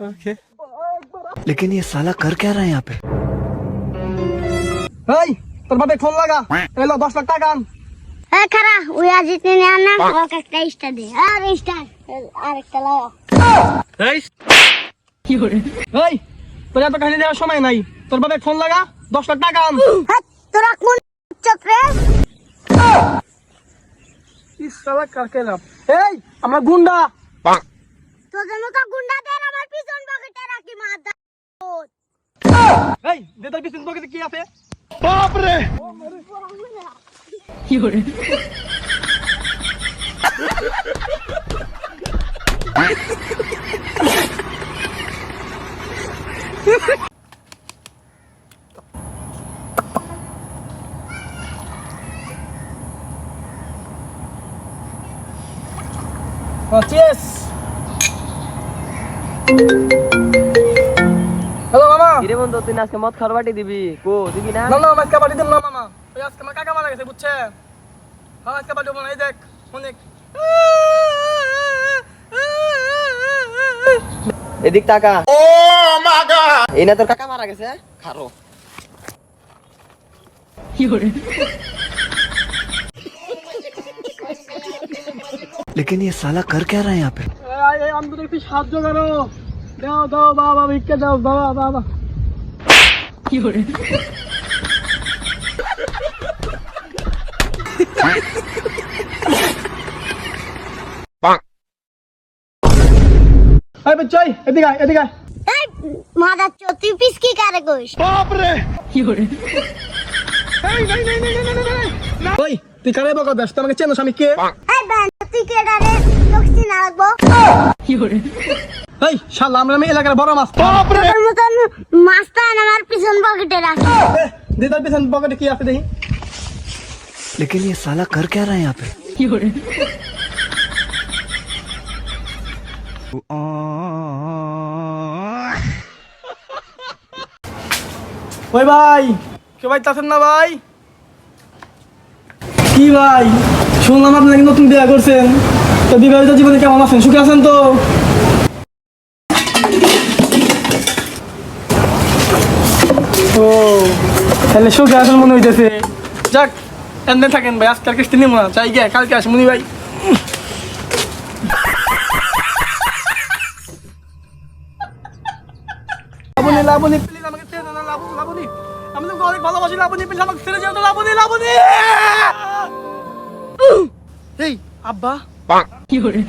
ওকে। लेकिन ये साला कर क्या रहा है यहाँ पे? এই তোর বাপে ফোন লাগা, এলো 10 লাখ টাকা আন। হ্যাঁ খারা ওই আজ জিতনে নেওয়া না ওকে একটা স্টার দে আর স্টার আরেকটা লাও। এই কি হরে, এই তোর এত কাহিনী দেওয়ার সময় নাই, তোর বাপে ফোন লাগা 10 লাখ টাকা আন। হ্যাঁ তোরা কোন চক্রে কি শালা কাকে লাভ, এই আমার গুন্ডা। তোদের মতো গুন্ডাদের আমার পিছন পকেটে রাখি মাদা। এই দে তোর পিছন পকেটে কি আছে? বাপ রে কি হরে। Cheers. হ্যালো মামা। কিরে বন্ধু তুই আজকে মদ খাওয়ার পার্টি দিবি? কো দিবি না? না না আজকে পার্টি দেব না মামা, ওই আজকে আমার কাকা মারা গেছে বুঝছে, হ্যাঁ আজকে পার্টি দেব না। এই দেখ অনেক এদিক টাকা। ও মা গড, এই না তোর কাকা মারা গেছে, খারো। কি হরে। लेकिन ये साला कर क्या रहा है यहाँ पे? আমাদের একটু সাহায্য করো, দাও দাও বাবা, ভিক্ষা দাও বাবা বাবা। কি হরে। এই বাচ্চাই এদিকে আয়, এদিকে আয়। এই মাদা চতি পিস কি করে কইস? বাপ রে কি হরে। এই নাই নাই নাই নাই নাই নাই, ওই তুই কারে বকা দাস, তোমাকে চেনো আমি কে? এই বান তুই কে ডারে লক্ষ্মী না লাগবো। কি হরে। এই শালা আমরা এলাকার বড় মাছ। বাপ রে তোর মতন মাস্তা আমার পিছন পকেটে রাখি। দে তোর পিছন পকেটে কি আছে দেখি। लेकिन ये साला कर क्या रहा है यहाँ पे? কি হরে। ওই ভাই কে ভাই আছেন না ভাই? কি ভাই শুনলাম আপনি নাকি নতুন বিয়ে করছেন, তো বিবাহিত জীবনে কেমন আছেন, সুখে আছেন তো? ও তাহলে সুখে আছেন মনে হইতেছে। যাক এমনি থাকেন ভাই, আজকাল কিস্তি নিব না, চাই গিয়ে কালকে আসি মুনি ভাই। লাবণী লাবণী প্লিজ আমাকে ছেড়ে দাও না, লাবণী আমি তোমাকে অনেক ভালোবাসি, লাবণী প্লিজ আমাকে ছেড়ে যেও না, লাবণী লাবণী। এই আব্বা কি করে।